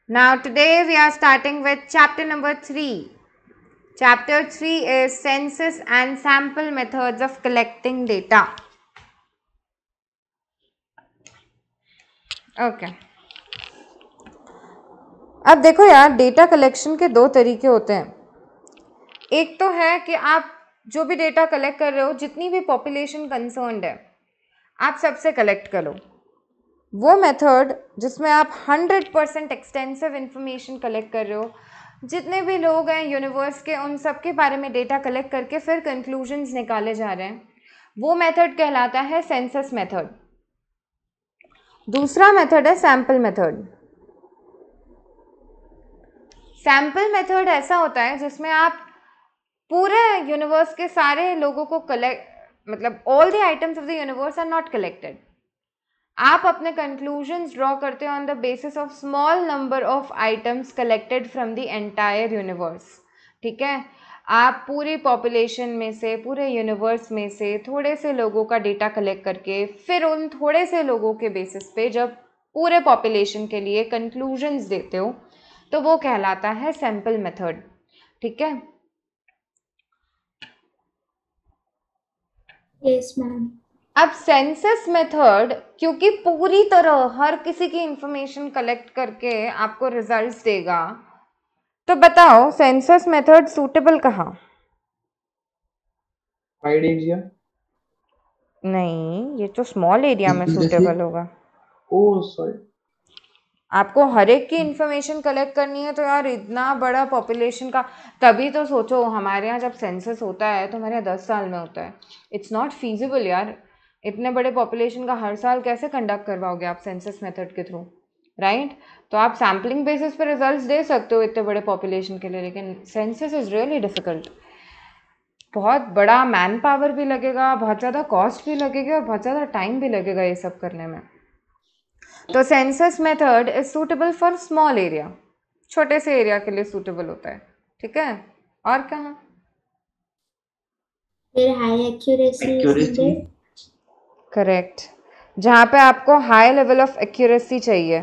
Now, today we are starting with chapter number 3. Chapter 3 is census and sample methods of collecting data. Okay. अब देखो यार, data collection के दो तरीके होते हैं. एक तो है कि आप जो भी डेटा कलेक्ट कर रहे हो, जितनी भी पॉपुलेशन कंसर्न्ड है, आप सबसे कलेक्ट करो. वो मेथड जिसमें आप 100% एक्सटेंसिव इंफॉर्मेशन कलेक्ट कर रहे हो, जितने भी लोग हैं यूनिवर्स के, उन सब के बारे में डेटा कलेक्ट करके फिर कंक्लूजन्स निकाले जा रहे हैं, वो मेथड कहलाता है सेंसस मेथड. दूसरा मेथड है सैम्पल मेथड. सैम्पल मेथड ऐसा होता है जिसमें आप पूरे यूनिवर्स के सारे लोगों को कलेक्ट, मतलब all the items of the universe are not collected. आप अपने कंक्लूजन्स ड्रॉ करते हो on the basis of small number of items collected from the entire universe. ठीक है, आप पूरी पॉपुलेशन में से, पूरे यूनिवर्स में से थोड़े से लोगों का डेटा कलेक्ट करके फिर उन थोड़े से लोगों के बेसिस पे जब पूरे पॉपुलेशन के लिए कंक्लूजन्स देते हो तो वो कहलाता है सैम्पल मेथड. ठीक है. Yes ma'am. अब सेंसस मेथड क्योंकि पूरी तरह हर किसी की इंफॉर्मेशन कलेक्ट करके आपको रिजल्ट्स देगा, तो बताओ सेंसस मेथड सूटेबल कहाँ? Wide area. नहीं, ये तो स्मॉल एरिया में सूटेबल होगा. Oh sorry. आपको हर एक की इंफॉर्मेशन कलेक्ट करनी है तो यार इतना बड़ा पॉपुलेशन का, तभी तो सोचो हमारे यहाँ जब सेंसस होता है तो हमारे यहाँ 10 साल में होता है. इट्स नॉट फीजिबल यार, इतने बड़े पॉपुलेशन का हर साल कैसे कंडक्ट करवाओगे आप सेंसस मेथड के थ्रू, राइट? तो आप सैम्पलिंग बेसिस पे रिजल्ट्स दे सकते हो इतने बड़े पॉपुलेशन के लिए, लेकिन सेंसस इज़ रियली डिफ़िकल्ट. बहुत बड़ा मैन पावर भी लगेगा, बहुत ज़्यादा कॉस्ट भी लगेगी और बहुत ज़्यादा टाइम भी लगेगा ये सब करने में. तो census method is suitable for small area, छोटे से एरिया के लिए सूटेबल होता है. ठीक है. और कहाँ? फिर हाई एक्यूरेसी. करेक्ट, जहाँ पे आपको हाई लेवल ऑफ एक्यूरेसी चाहिए,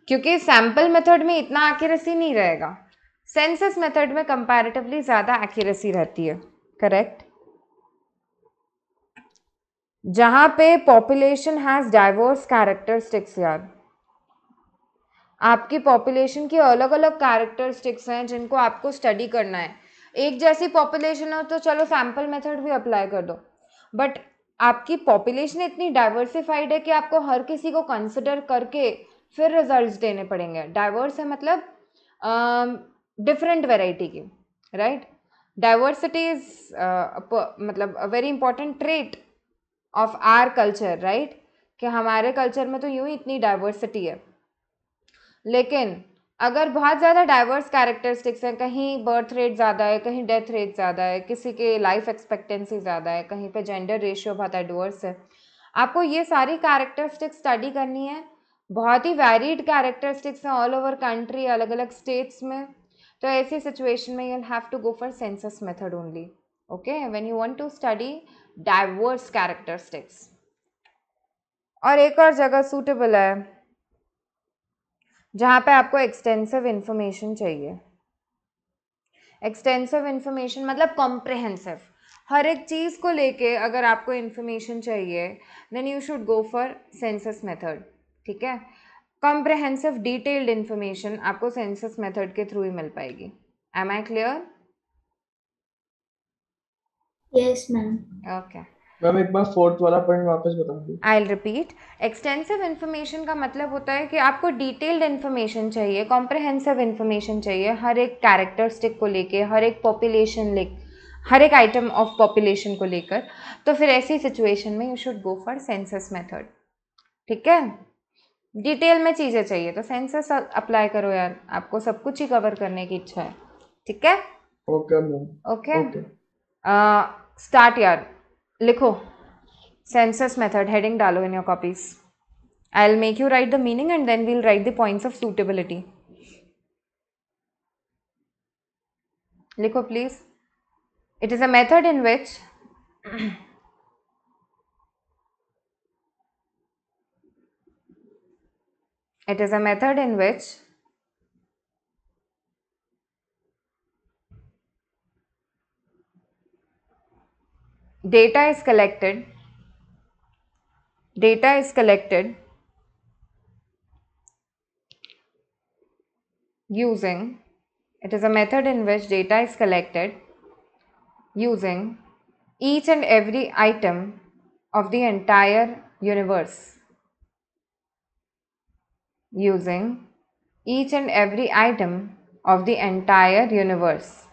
क्योंकि सैम्पल मेथड में इतना एक्यूरेसी नहीं रहेगा, सेंसस मेथड में कंपैरेटिवली ज़्यादा एक्यूरेसी रहती है. करेक्ट. जहाँ पे पॉपुलेशन हैज़ डाइवर्स कैरेक्टरिस्टिक्स यार, आपकी पॉपुलेशन की अलग अलग कैरेक्टरिस्टिक्स हैं जिनको आपको स्टडी करना है. एक जैसी पॉपुलेशन हो तो चलो सैम्पल मेथड भी अप्लाई कर दो, बट आपकी पॉपुलेशन इतनी डाइवर्सिफाइड है कि आपको हर किसी को कंसिडर करके फिर रिजल्ट्स देने पड़ेंगे. डाइवर्स है मतलब डिफरेंट वेराइटी की, राइट? डाइवर्सिटी इज मतलब a very important trait of our culture, right? कि हमारे कल्चर में तो यूं ही इतनी डाइवर्सिटी है, लेकिन अगर बहुत ज़्यादा डाइवर्स कैरेक्टरिस्टिक्स हैं, कहीं बर्थ रेट ज़्यादा है, कहीं डेथ रेट ज़्यादा है, किसी के लाइफ एक्सपेक्टेंसी ज़्यादा है, कहीं पे जेंडर रेशियो बहुत एडवर्स है, आपको ये सारी कैरेक्टरिस्टिक्स स्टडी करनी है. बहुत ही वैरिड कैरेक्टरिस्टिक्स हैं ऑल ओवर कंट्री, अलग अलग स्टेट्स में. तो ऐसी सिचुएशन में you'll have to go for census method only, okay, when you want to study diverse characteristics. और एक और जगह सूटेबल है जहाँ पे आपको एक्सटेंसिव इंफॉर्मेशन चाहिए. एक्सटेंसिव इंफॉर्मेशन मतलब कॉम्प्रहेंसिव, हर एक चीज़ को लेके अगर आपको इंफॉर्मेशन चाहिए then you should go for census method. ठीक है. कॉम्प्रहेंसिव डिटेल्ड इंफॉर्मेशन आपको सेंसस मेथड के थ्रू ही मिल पाएगी. Am I clear? Yes ma'am. Okay. Ma'am एक बार फोर्थ वाला पॉइंट वापस बता दो. I will repeat. Extensive information का मतलब होता है कि आपको डिटेल्ड इन्फॉर्मेशन चाहिए, कॉम्प्रहेंसिव इन्फॉर्मेशन चाहिए हर एक कैरेक्टरिस्टिक को लेके, हर एक पॉपुलेशन हर एक आइटम ऑफ पॉपुलेशन को लेकर. तो फिर ऐसी सिचुएशन में you should go for census method. ठीक है. डिटेल में चीज़ें चाहिए तो सेंसस अप्लाई करो यार, आपको सब कुछ ही कवर करने की इच्छा है. ठीक है. Okay ma'am. Okay. Okay. Start यार, लिखो census method, heading डालो in your copies. I'll make you write the meaning and then we'll write the points of suitability. लिखो please. It is a method in which it is a method in which data is collected using, it is a method in which data is collected using each and every item of the entire universe. Using each and every item of the entire universe.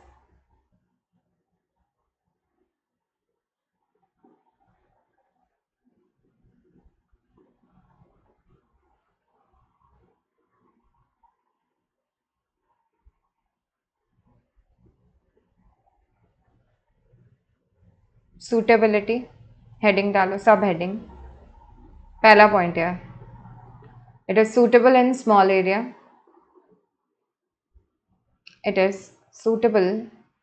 Suitability, heading डालो, सब heading. पहला point है, it is suitable in small area. It is suitable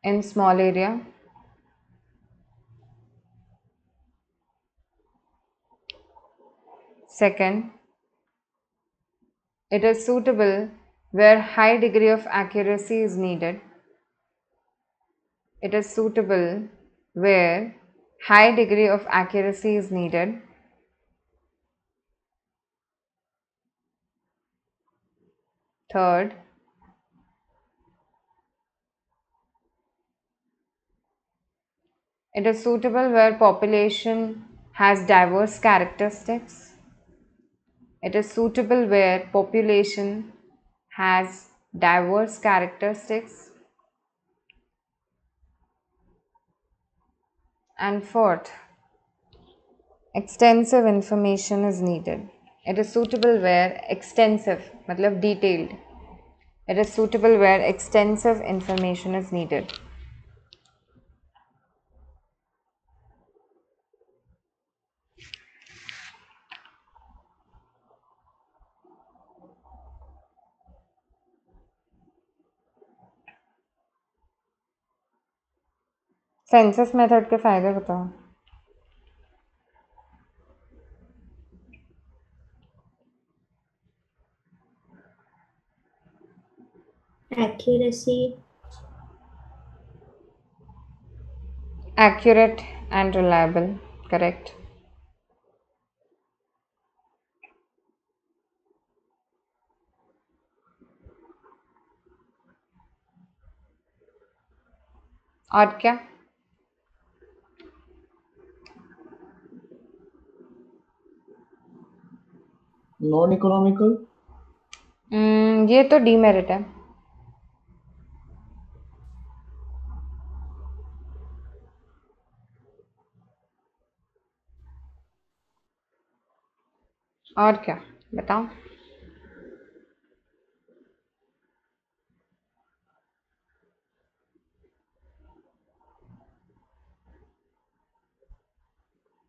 in small area. Second, it is suitable where high degree of accuracy is needed. It is suitable where high degree of accuracy is needed. Third, it is suitable where population has diverse characteristics. It is suitable where population has diverse characteristics. And fourth, extensive information is needed. It is suitable where extensive, matlab detailed. It is suitable where extensive information is needed. Census method के फायदे बताओ. Accuracy. Accurate and reliable, correct. और क्या? Non economical. ये तो demerit है. और क्या बताओ.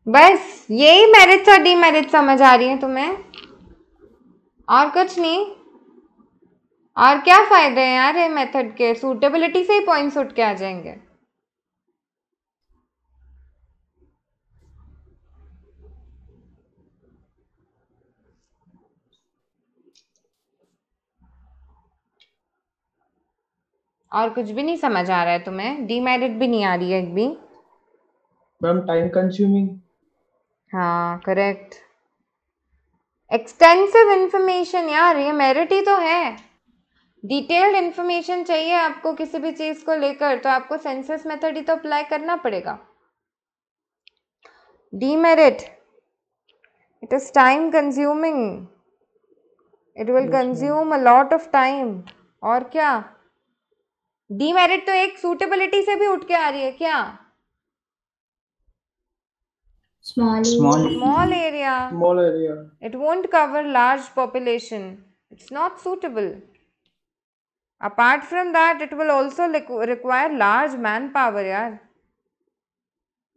बस यही मेरिट्स और डीमेरिट समझ आ रही है तुम्हें, और कुछ नहीं. और क्या फायदे हैं यार ये मेथड के? सूटेबिलिटी से ही पॉइंट्स उठ के आ जाएंगे. और कुछ भी नहीं समझ आ रहा है तुम्हें? डीमेरिट भी नहीं आ रही है एक भी? Ma'am time consuming. हाँ करेक्ट. एक्सटेंसिव इंफॉर्मेशन यार, ये मेरिट ही तो है. डिटेल्ड इंफॉर्मेशन चाहिए आपको किसी भी चीज को लेकर, तो आपको सेंसस मेथड ही तो अप्लाई करना पड़ेगा. Demerit, it is time consuming. It will consume a lot of time. और क्या? डीमेरिट तो एक सूटेबिलिटी से भी उठ के आ रही है क्या? Small area. Small area. It won't cover large population. It's not suitable. Apart from that, it will also require large manpower यार.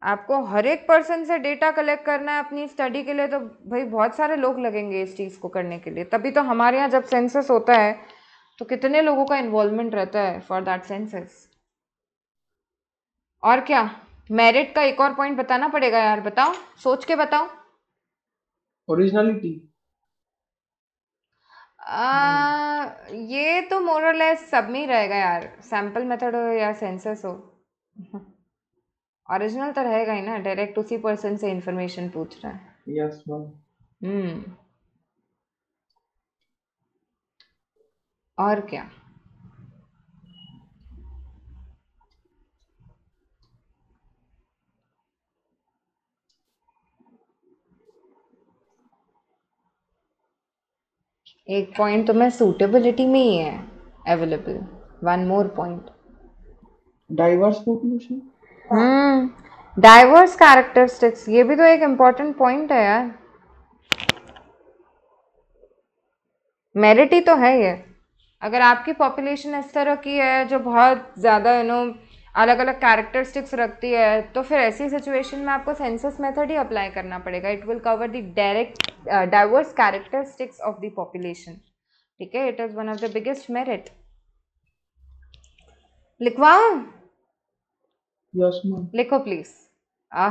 आपको हर एक पर्सन से डेटा कलेक्ट करना है अपनी स्टडी के लिए, तो भाई बहुत सारे लोग लगेंगे इस चीज़ को करने के लिए. तभी तो हमारे यहाँ जब सेंसस होता है तो कितने लोगों का इन्वॉल्वमेंट रहता है फॉर दैट सेंसस. और क्या? मेरिट का एक और पॉइंट बताना पड़ेगा यार. बताओ, सोच के बताओ. ओरिजिनलिटी. ये तो मोर और लेस सब में ही रहेगा यार, सैम्पल मेथड हो या सेंसस हो. ओरिजिनल तो रहेगा ही ना, डायरेक्ट उसी पर्सन से इंफॉर्मेशन पूछ रहा है। Yes, ma'am. और क्या? एक पॉइंट तो मैं सूटेबिलिटी में ही है available, one more point. Diverse population. Diverse characteristics, ये भी तो एक इम्पॉर्टेंट पॉइंट है यार। मेरिट ही तो है ये। अगर आपकी पॉपुलेशन इस तरह की है जो बहुत ज़्यादा अलग अलग कैरेक्टरिस्टिक्स रखती है, तो फिर ऐसी सिचुएशन में आपको सेंसस मेथड ही अप्लाई करना पड़ेगा। It will cover the direct diverse characteristics of the population. ठीक है, it is one of the biggest merit. लिखवाऊं? Yes, ma'am. लिखो please.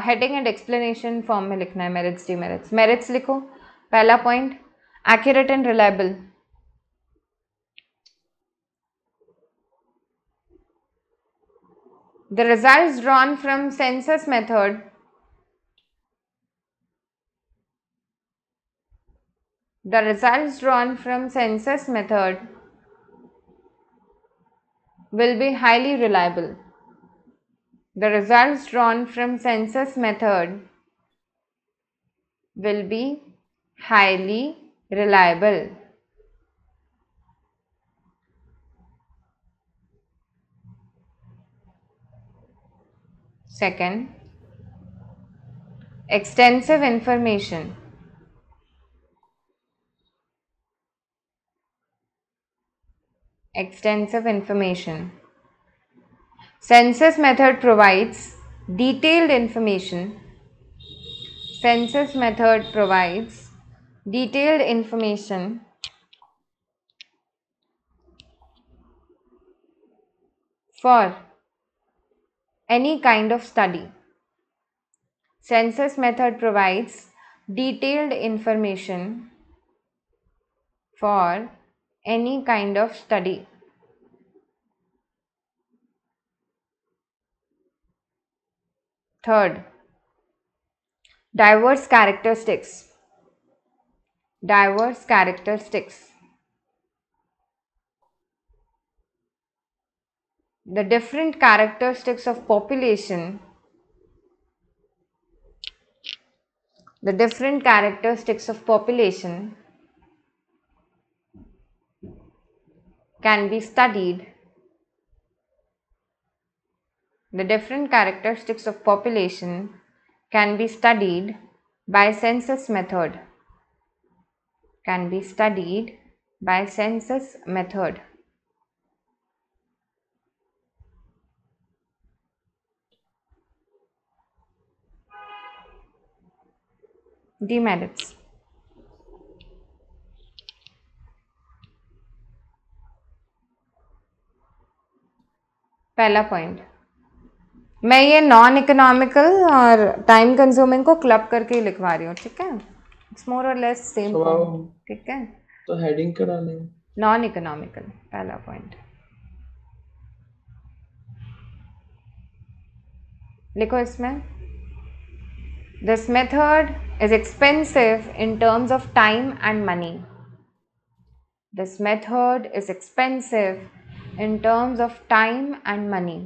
Heading and explanation form में लिखना है, मेरिट्स डिमेरिट्स। मेरिट्स लिखो। पहला point, accurate and reliable. The results drawn from census method will be highly reliable. The results drawn from census method will be highly reliable. Second, extensive information. Census method provides detailed information. Census method provides detailed information for any kind of study. Census method provides detailed information for any kind of study. Third, diverse characteristics. Diverse characteristics. The different characteristics of population can be studied. The different characteristics of population can be studied by census method. Can be studied by census method. Demerits. पहला point, मैं ये non economical और time consuming को club करके ही लिखवा रही हूँ। ठीक है, इट्स मोर और लेस सेम So, पॉइंट। ठीक है, तो हेडिंग क्या डालें? नॉन इकोनॉमिकल पहला पॉइंट लिखो इसमें। This method is expensive in terms of time and money. This method is expensive in terms of time and money.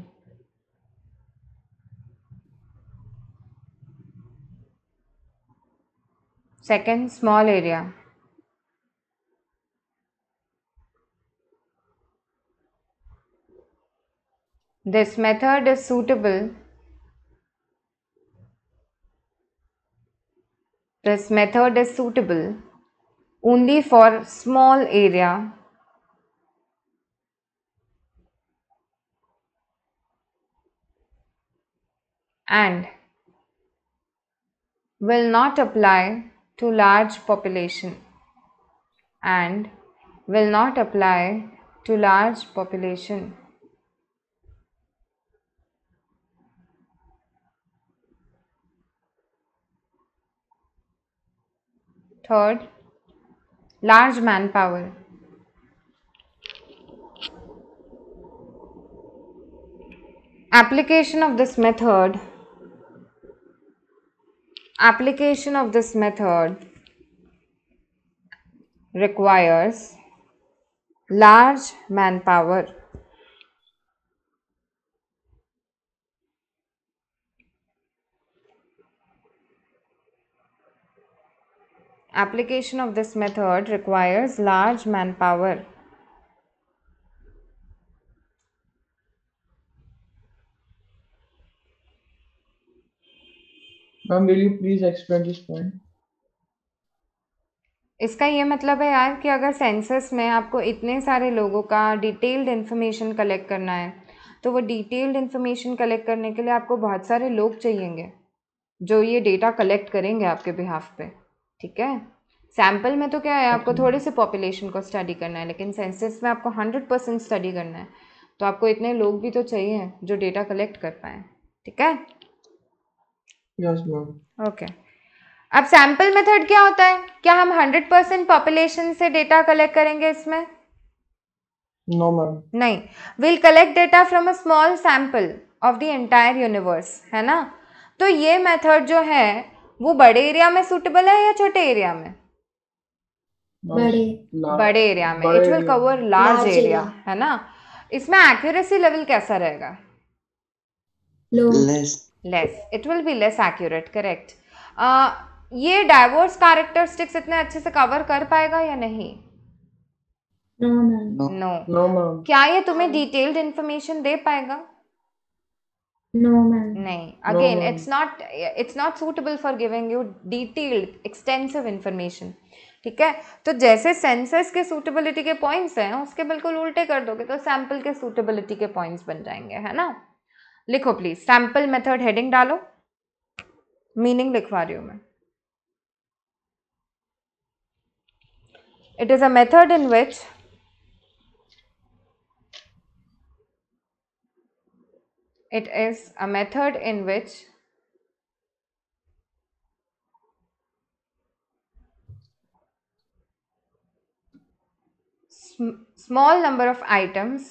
Second, small area. This method is suitable. This method is suitable only for small area and will not apply to large population. And will not apply to large population. Third, large manpower. Application of this method application of this method requires large manpower. Application of this method requires large manpower. Ma'am, will you please explain this point? इसका ये मतलब है यार कि अगर census में आपको इतने सारे लोगों का डिटेल्ड इन्फॉर्मेशन कलेक्ट करना है तो वो डिटेल्ड इन्फॉर्मेशन कलेक्ट करने के लिए आपको बहुत सारे लोग चाहिएंगे जो ये डेटा कलेक्ट करेंगे आपके बिहाफ पे, ठीक है। सैम्पल में तो क्या है, आपको थोड़े से पॉपुलेशन को स्टडी करना है, लेकिन सेंसस में आपको 100% स्टडी करना है, तो आपको इतने लोग भी तो चाहिए जो डेटा कलेक्ट कर पाए, ठीक है। Yes, ma'am. ओके अब सैम्पल मेथड क्या होता है? क्या हम 100% पॉपुलेशन से डेटा कलेक्ट करेंगे इसमें? No, ma'am. नहीं, will collect data from a small sample of the entire universe, है ना। तो ये मेथड जो है वो बड़े एरिया में सूटेबल है या छोटे एरिया में? बड़े एरिया में। It will cover large area, है ना। इसमें एक्यूरेसी लेवल कैसा रहेगा? Less. It will be less accurate, correct. ये डाइवर्स कैरेक्टरिस्टिक्स इतने अच्छे से कवर कर पाएगा या नहीं? No. No, ma'am. क्या ये तुम्हें डिटेल्ड इंफॉर्मेशन दे पाएगा? No, ma'am. नहीं, again ma'am. It's not suitable for giving you detailed extensive information, ठीक है। तो जैसे सेंसस के सूटेबिलिटी के पॉइंट्स हैं उसके बिल्कुल उल्टे कर दोगे तो सैंपल के सूटेबिलिटी के पॉइंट्स बन जाएंगे, है ना। लिखो प्लीज, सैंपल मेथड हेडिंग डालो, मीनिंग लिखवा रही हूं मैं। It is a method in which it is a method in which small number of items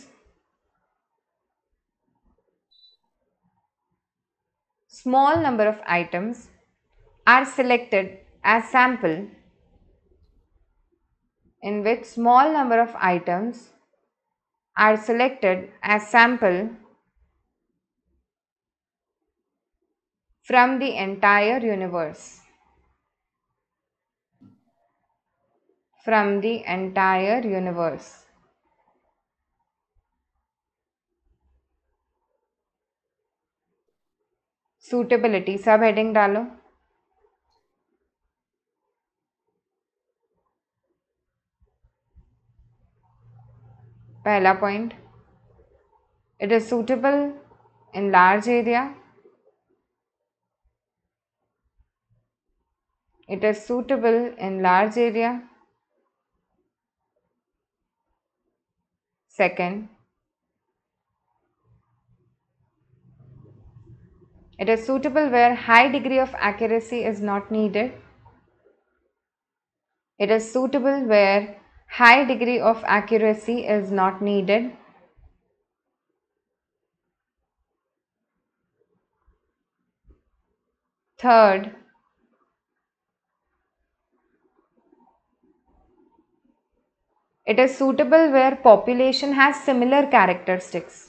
are selected as sample, in which small number of items are selected as sample from the entire universe, from the entire universe. Suitability सब heading डालो। पहला point, it is suitable in large area, it is suitable in large area. Second, it is suitable where high degree of accuracy is not needed. It is suitable where high degree of accuracy is not needed. Third, it is suitable where population has similar characteristics.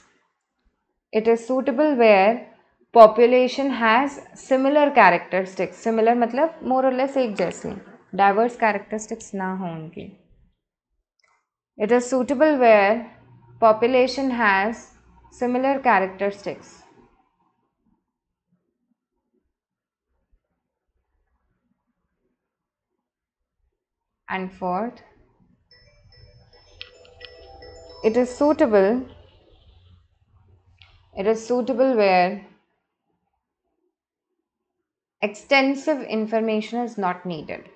It is suitable where population has similar characteristics. Similar मतलब more or less एक जैसी, diverse characteristics ना हो उनकी. It is suitable where population has similar characteristics. And fourth, it is suitable where extensive information is not needed.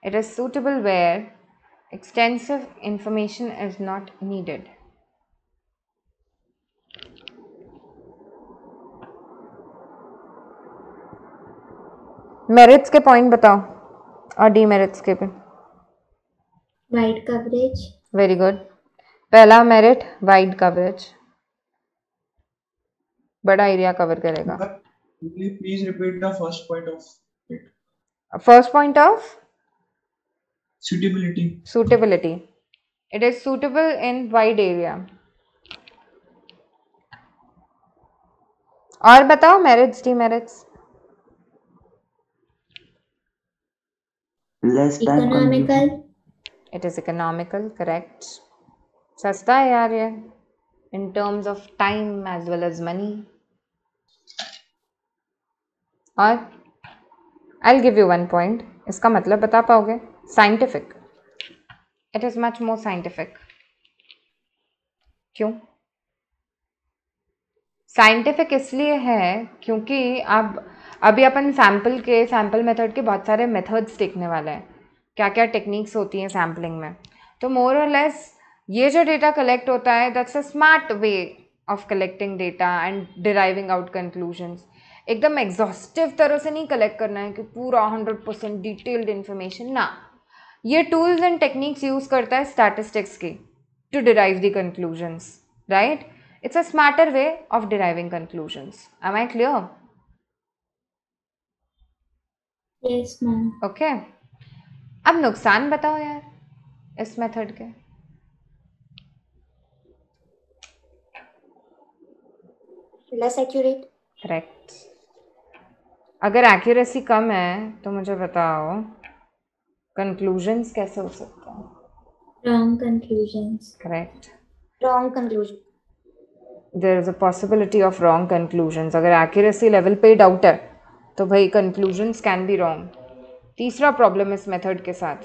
It is suitable where extensive information is not needed. Merits के point बताओ और demerits के भी। Wide coverage. Very good. पहला merit wide coverage, बड़ा area cover करेगा। Will you please repeat the first point of First point of Suitability. suitability. It is suitable in wide area. और बताओ merits, demerits. Less time Economical. consuming. It is economical, correct. सस्ता है यार ये in terms of time as well as money. और I'll give you one point. इसका मतलब बता पाओगे? Scientific. It is much more scientific. क्यों? साइंटिफिक इसलिए है क्योंकि अब अभी अपन सैम्पल मेथड के बहुत सारे मेथड्स देखने वाले हैं, क्या क्या टेक्निक्स होती हैं सैम्पलिंग में. तो मोर और लेस ये जो डेटा कलेक्ट होता है that's a smart way of collecting data and deriving out conclusions. एकदम एग्जॉस्टिव तरह से नहीं कलेक्ट करना है कि पूरा 100% डिटेल्ड इन्फॉर्मेशन ना. ये टूल्स एंड टेक्निक्स यूज करता है स्टैटिस्टिक्स की to derive the conclusions, right. It's a smarter way of deriving conclusions. Am I clear? Yes, ma'am. Okay. अब नुकसान बताओ यार इस मेथड के. Less accurate. करेक्ट. अगर एक्यूरेसी कम है तो मुझे बताओ कंक्लूजन्स कैसे हो सकते हैं. Wrong conclusions. Correct. Wrong conclusion. There is a possibility of wrong conclusions. अगर एक्यूरेसी लेवल पे डाउट है तो भाई कंक्लूजन्स कैन बी रॉन्ग. तीसरा प्रॉब्लम इस मेथड के साथ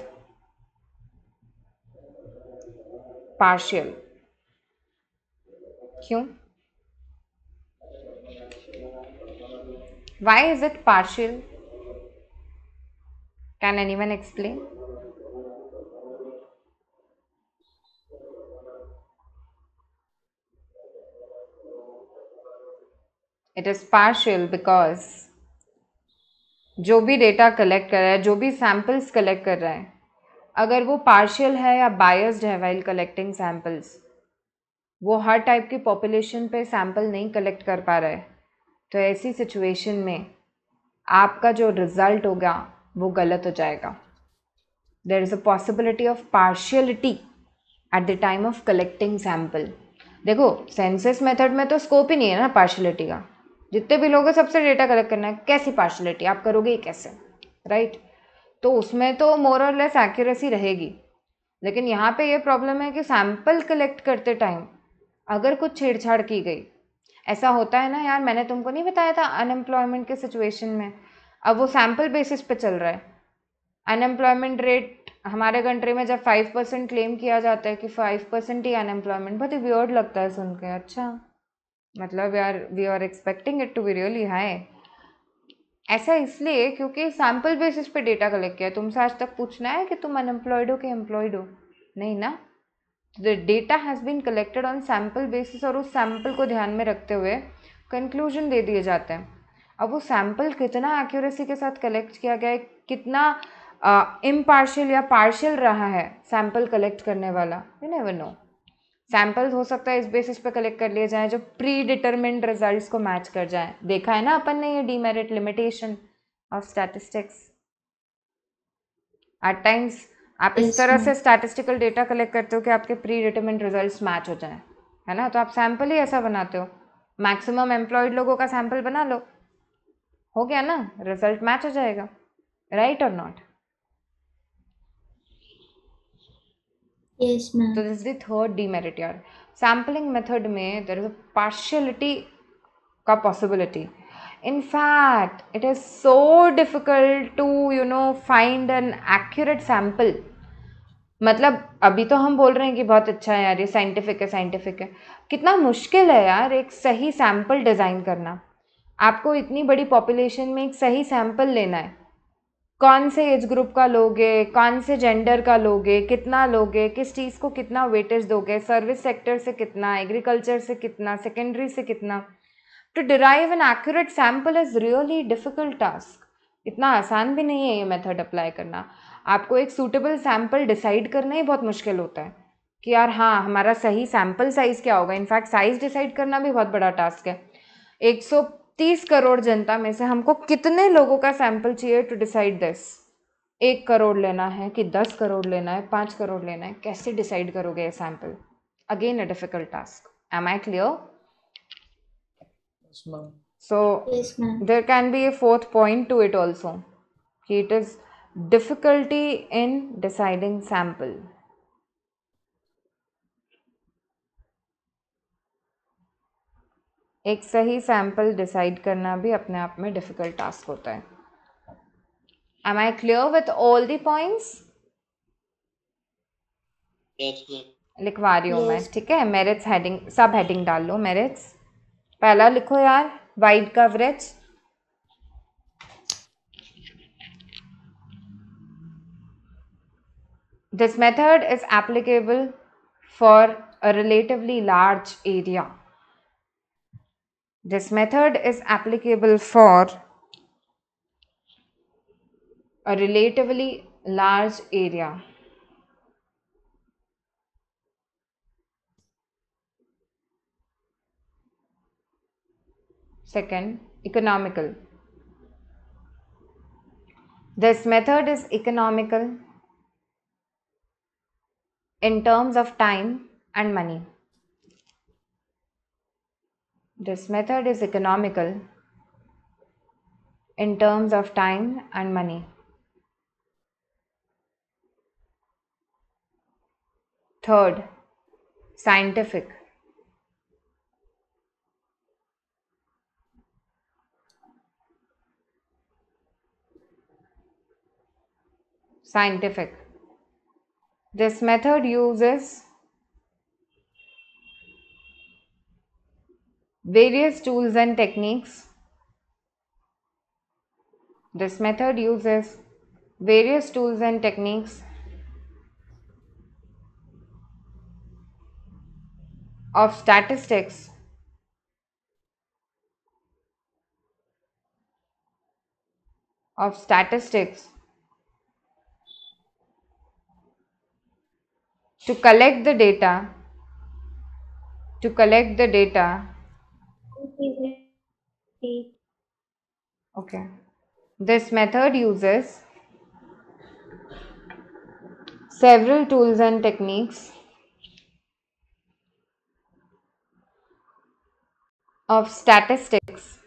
पार्शियल. क्यों? Why is it partial? Can anyone explain? It is partial because जो भी डेटा कलेक्ट कर रहा है, जो भी सैम्पल्स कलेक्ट कर रहा है, अगर वो पार्शियल है या बायस्ड है वाइल कलेक्टिंग सैम्पल्स, वो हर टाइप की पॉपुलेशन पे सैम्पल नहीं कलेक्ट कर पा रहा है, तो ऐसी सिचुएशन में आपका जो रिजल्ट होगा वो गलत हो जाएगा. There is a possibility of partiality at the time of collecting sample. देखो सेंसस मेथड में तो स्कोप ही नहीं है ना पार्शियलिटी का. जितने भी लोग हैं सबसे डेटा कलेक्ट करना है, कैसी पार्शियलिटी आप करोगे ये कैसे, राइट. तो उसमें तो मोर और लेस एक्यूरेसी रहेगी. लेकिन यहाँ पे ये प्रॉब्लम है कि सैम्पल कलेक्ट करते टाइम अगर कुछ छेड़छाड़ की गई, ऐसा होता है ना यार. मैंने तुमको नहीं बताया था अनएम्प्लॉयमेंट के सिचुएशन में, अब वो सैम्पल बेसिस पे चल रहा है. अनएम्प्लॉयमेंट रेट हमारे कंट्री में जब 5% क्लेम किया जाता है कि 5% ही अनएम्प्लॉयमेंट, बहुत ही वियर्ड लगता है सुन के. अच्छा मतलब यार we are expecting it to be really high. ऐसा इसलिए क्योंकि सैम्पल बेसिस पे डेटा कलेक्ट किया. तुमसे आज तक पूछना है कि तुम अनएम्प्लॉयड हो कि एम्प्लॉयड हो, नहीं ना. The data has been collected on sample basis और उस सैम्पल को ध्यान में रखते हुए कंक्लूजन दे दिए जाते हैं. अब वो सैम्पल कितना एक्यूरेसी के साथ कलेक्ट किया गया है, कितना इम्पार्शियल या पार्शियल रहा है सैम्पल कलेक्ट करने वाला, यू नेवर नो. सैम्पल्स हो सकता है इस बेसिस पे कलेक्ट कर लिए जाएं जो प्री डिटरमिन्ड रिजल्ट्स को मैच कर जाएं. देखा है ना अपन ने ये demerit limitation of statistics. At times आप इस तरह से स्टैटिस्टिकल डेटा कलेक्ट करते हो कि आपके प्री डिटरमिन्ड रिजल्ट्स मैच हो जाएं, है ना. तो आप सैम्पल ही ऐसा बनाते हो, मैक्सिमम एम्प्लॉयड लोगों का सैम्पल बना लो, हो गया ना, रिजल्ट मैच हो जाएगा, राइट और नॉट. Yes, ma'am. तो this is the third demerit यार. सैम्पलिंग मेथड में देयर इज अ पार्शियलिटी का possibility. In fact, it is so difficult to find an accurate sample. मतलब अभी तो हम बोल रहे हैं कि बहुत अच्छा है यार, ये साइंटिफिक है. कितना मुश्किल है यार एक सही सैम्पल डिज़ाइन करना. आपको इतनी बड़ी पॉपुलेशन में एक सही सैम्पल लेना है. कौन से एज ग्रुप का लोगे, कौन से जेंडर का लोगे, कितना लोगे, किस चीज़ को कितना वेटेज दोगे, सर्विस सेक्टर से कितना, एग्रीकल्चर से कितना, सेकेंडरी से कितना. To derive an accurate sample is really difficult task. इतना आसान भी नहीं है ये मेथड अप्लाई करना. आपको एक सूटेबल सैम्पल डिसाइड करना ही बहुत मुश्किल होता है कि यार हाँ हमारा सही सैम्पल साइज़ क्या होगा. इनफैक्ट साइज़ डिसाइड करना भी बहुत बड़ा टास्क है. 130 करोड़ जनता में से हमको कितने लोगों का सैम्पल चाहिए टू डिसाइड दिस. 1 करोड़ लेना है कि 10 करोड़ लेना है, 5 करोड़ लेना है, कैसे डिसाइड करोगे ये sample? Again a difficult task. Am I clear? Yes, ma'am. So Yes, ma'am. there can be a fourth point to it also. It is difficulty in deciding sample. एक सही सैंपल डिसाइड करना भी अपने आप में difficult task होता है. Am I clear with all the points? Yes, ma'am. लिखवा रही हूँ मैं, Yes. ठीक है. मेरिट्स हेडिंग, सब हेडिंग डाल लो. मेरिट्स पहला लिखो यार, wide coverage. This method is applicable for a relatively large area. This method is applicable for a relatively large area. Second, economical. This method is economical in terms of time and money. This method is economical in terms of time and money. Third, scientific. Scientific. This method uses various tools and techniques. This method uses various tools and techniques of statistics to collect the data okay. This method uses several tools and techniques of statistics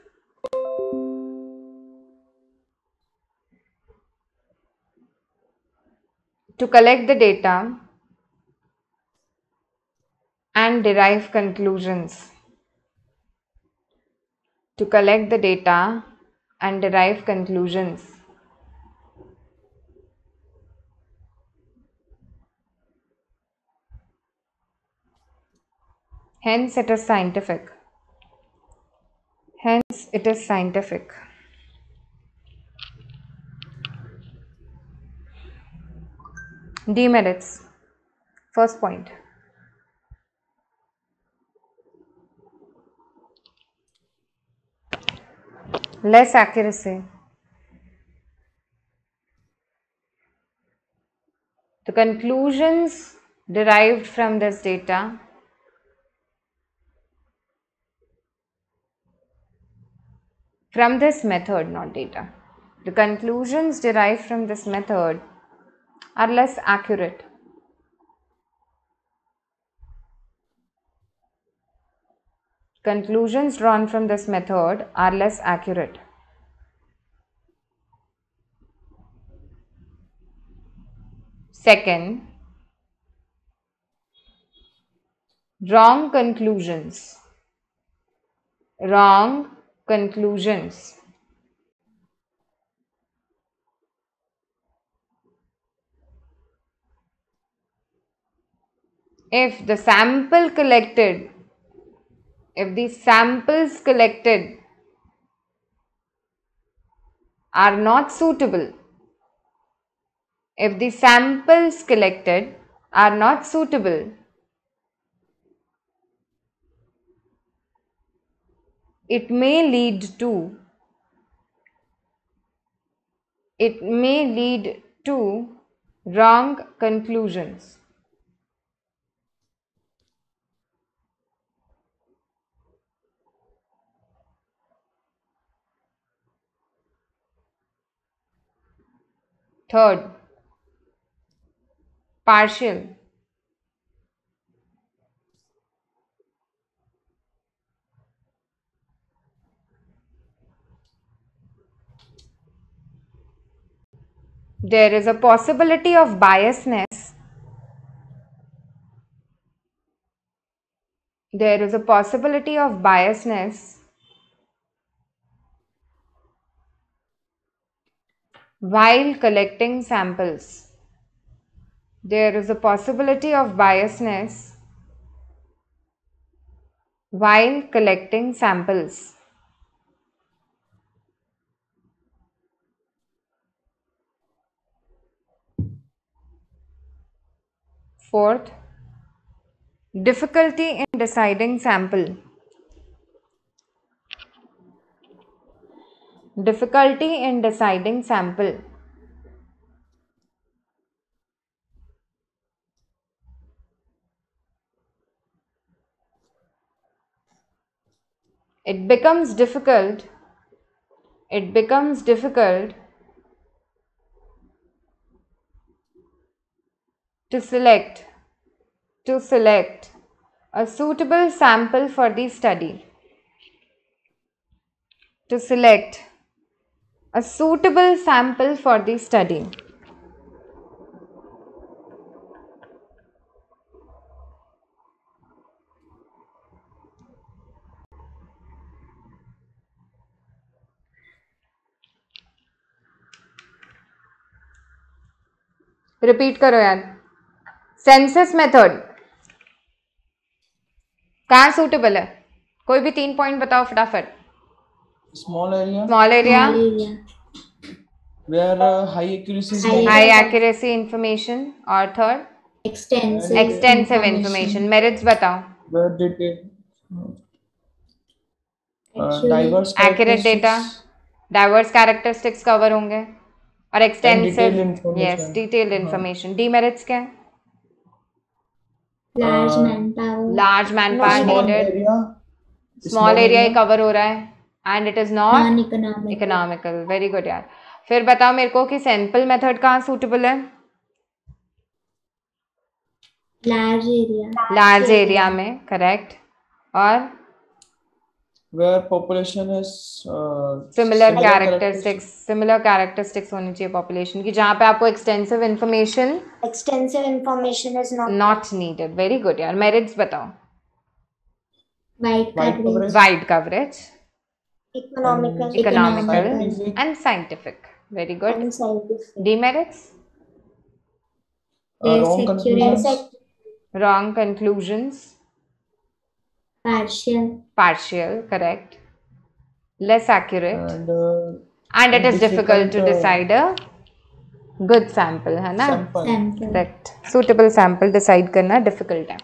to collect the data and derive conclusions. To collect the data and derive conclusions. Hence, it is scientific. Hence, it is scientific. Demerits. First point. Less accuracy. The conclusions derived from this data from this method, not data. The conclusions derived from this method are less accurate. Conclusions drawn from this method are less accurate. Second, wrong conclusions. Wrong conclusions. If the samples collected are not suitable, if the samples collected are not suitable, it may lead to wrong conclusions. Third, partial. There is a possibility of biasness. There is a possibility of biasness while collecting samples. There is a possibility of biasness while collecting samples. Fourth, difficulty in deciding sample. Difficulty in deciding sample. It becomes difficult to select a suitable sample for the study. To select a suitable sample for the study. Repeat करो यार. Census method कहाँ suitable है? कोई भी 3 point बताओ फटाफट. Small area small area, Small area. where high accuracy is High needed. High accuracy information, और third Extensive. Extensive information. Merits बताओ. Where detail, Accurate. diverse accurate data, characteristics diverse characteristics cover होंगे, और and extensive, detailed yes, information. Detailed information. Demerits क्या है? Large manpower. Large man power Small needed, area, small area ही cover हो रहा है, and it is not Non-economic. Economical. Very good यार. फिर बताओ मेरे को कि सैंपल मेथड कहाँ सूटेबल है? Large area. लार्ज एरिया में, करेक्ट. और where population is similar characteristics. Characteristics होनी चाहिए पॉपुलेशन की, जहाँ पे आपको extensive information Extensive information is not. Not needed. Very good यार. मेरिट्स बताओ. Wide Wide coverage. coverage. Wide coverage, Economical. Economical Scientific. And scientific. Very good. And scientific. Demerits, Wrong Less conclusions. accurate. Wrong conclusions, Partial. partial, correct, less accurate, And and it is difficult to decide a good sample, है ना? sample. Sample. Correct. Suitable sample decide करना difficult है.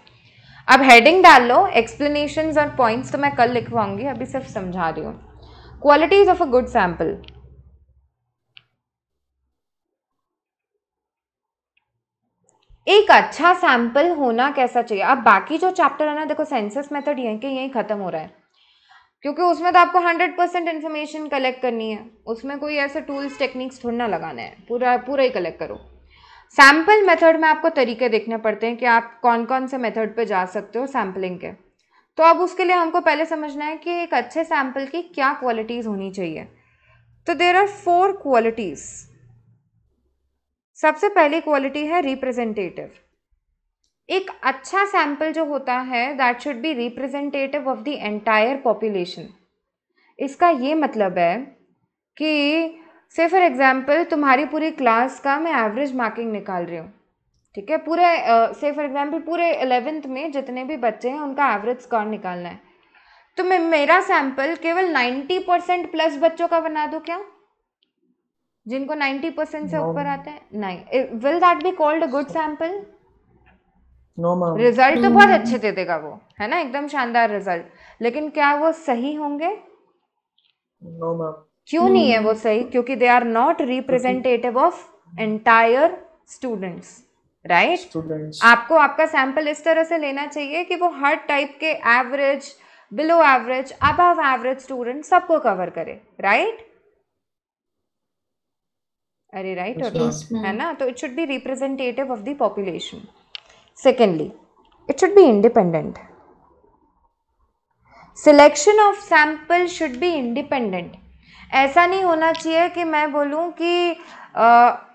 अब heading डाल लो. explanations और points तो मैं कल लिखवाऊंगी, अभी सिर्फ समझा रही हूँ. qualities of a good sample. एक अच्छा सैंपल होना कैसा चाहिए? अब बाकी जो चैप्टर है ना, देखो सेंसस मेथड यहीं खत्म हो रहा है, क्योंकि उसमें तो आपको 100% इन्फॉर्मेशन कलेक्ट करनी है. उसमें कोई ऐसे टूल्स टेक्निक्स थोड़ा ना लगाना है, पूरा ही कलेक्ट करो. सैंपल मेथड में आपको तरीके देखने पड़ते हैं कि आप कौन कौन से मेथड पे जा सकते हो सैम्पलिंग के. तो अब उसके लिए हमको पहले समझना है कि एक अच्छे सैंपल की क्या क्वालिटीज़ होनी चाहिए. तो देयर आर 4 क्वालिटीज़. सबसे पहली क्वालिटी है रिप्रेजेंटेटिव. एक अच्छा सैंपल जो होता है that should be representative of the entire population. इसका ये मतलब है कि से फॉर एग्जांपल तुम्हारी पूरी क्लास का मैं एवरेज मार्किंग निकाल रही हूँ, ठीक है? पूरे से फॉर एग्जांपल पूरे 11th में जितने भी बच्चे हैं उनका एवरेज स्कोर निकालना है. तो मैं मेरा सैंपल केवल 90% प्लस बच्चों का बना दूँ क्या, जिनको 90% से ऊपर आता है? नहीं. Will that be called a good sample? No, ma'am. Result तो बहुत अच्छे दे देगा वो, है ना, एकदम शानदार रिजल्ट, लेकिन क्या वो सही होंगे? No, ma'am. क्यों नहीं है वो सही? क्योंकि they are not representative of entire students, right? Students. आपको आपका सैंपल इस तरह से लेना चाहिए कि वो हर टाइप के average, below average, above average student सबको कवर करे, राइट? अरे राइट और Yes, नॉट, है ma'am. ना? तो it should B representative of the population. Secondly, it should be independent. Selection of sample should be independent. ऐसा नहीं होना चाहिए कि मैं बोलूँ कि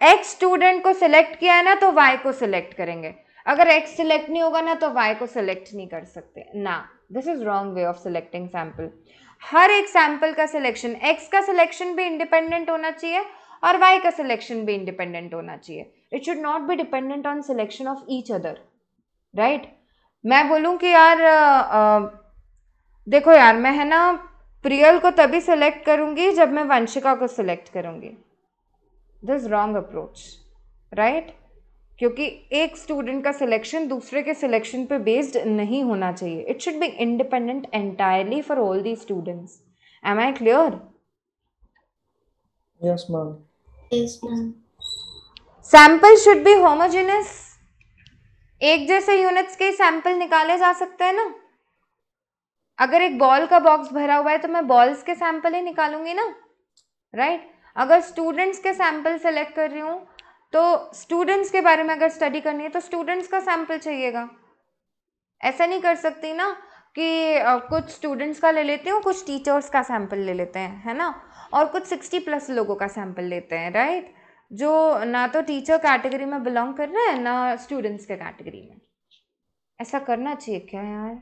एक्स स्टूडेंट को सिलेक्ट किया है ना तो वाई को सिलेक्ट करेंगे, अगर एक्स सिलेक्ट नहीं होगा ना तो वाई को सिलेक्ट नहीं कर सकते ना. This is wrong way of selecting sample. हर एक सैंपल का सिलेक्शन, एक्स का सिलेक्शन भी इंडिपेंडेंट होना चाहिए और वाई का सिलेक्शन भी इंडिपेंडेंट होना चाहिए. It should not be dependent on selection of each other, right? मैं बोलूँ कि यार देखो यार, मैं है ना प्रियल को तभी सिलेक्ट करूंगी जब मैं वंशिका को सिलेक्ट करूंगी. This wrong approach, right? क्योंकि एक स्टूडेंट का सिलेक्शन दूसरे के सिलेक्शन पे बेस्ड नहीं होना चाहिए. It should be independent entirely for all the students. Am I clear? Yes, ma'am. Yes, ma'am. Sample should be homogeneous. एक जैसे यूनिट्स के सैंपल निकाले जा सकते हैं ना. अगर एक बॉल का बॉक्स भरा हुआ है तो मैं बॉल्स के सैंपल ही निकालूंगी ना, राइट? अगर स्टूडेंट्स के सैंपल सेलेक्ट कर रही हूँ तो स्टूडेंट्स के बारे में अगर स्टडी करनी है तो स्टूडेंट्स का सैंपल चाहिएगा. ऐसा नहीं कर सकती ना कि कुछ स्टूडेंट्स का ले लेती हूँ, कुछ टीचर्स का सैंपल ले लेते हैं, है ना, और कुछ 60+ लोगों का सैंपल लेते हैं, राइट? जो ना तो टीचर कैटेगरी में बिलोंग कर रहे हैं ना स्टूडेंट्स के कैटेगरी में. ऐसा करना चाहिए क्या यार?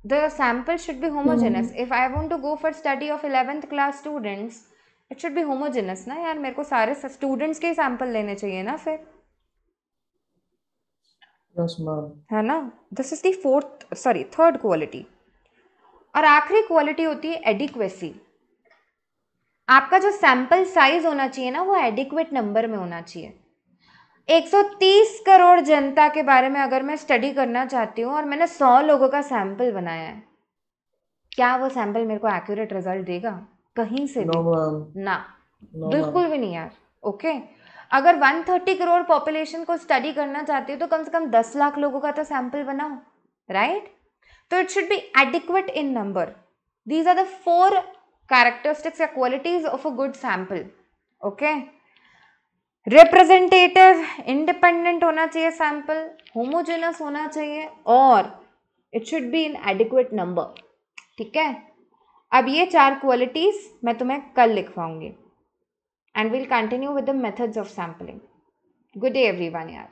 The sample should be homogeneous. If I want to go for study of 11th class students, it should be homogeneous ना यार. मेरे को सारे स्टूडेंट्स के सैंपल लेने चाहिए ना फिर, Yes, ma'am. है ना? This is the third quality. और आखिरी क्वालिटी होती है एडिक्वेसी. आपका जो सैंपल साइज होना चाहिए ना वो एडिक्वेट नंबर में होना चाहिए. 130 करोड़ जनता के बारे में अगर मैं स्टडी करना चाहती हूँ और मैंने 100 लोगों का सैंपल बनाया है, क्या वो सैंपल मेरे को एक्यूरेट रिजल्ट देगा? कहीं से No, भी ma'am. ना, No, बिल्कुल ma'am. भी नहीं यार. ओके, अगर 130 करोड़ पॉपुलेशन को स्टडी करना चाहती हो तो कम से कम 10 लाख लोगों का तो सैंपल बनाओ, राइट? तो it should be adequate in number. These are the 4 characteristics या qualities of a good sample. Okay, representative, independent होना चाहिए सैंपल, होमोजेनस होना चाहिए और it should be in adequate number. ठीक है, अब ये 4 क्वालिटीज मैं तुम्हें कल लिखवाऊंगी and will continue with the methods of sampling. Good day everyone यार.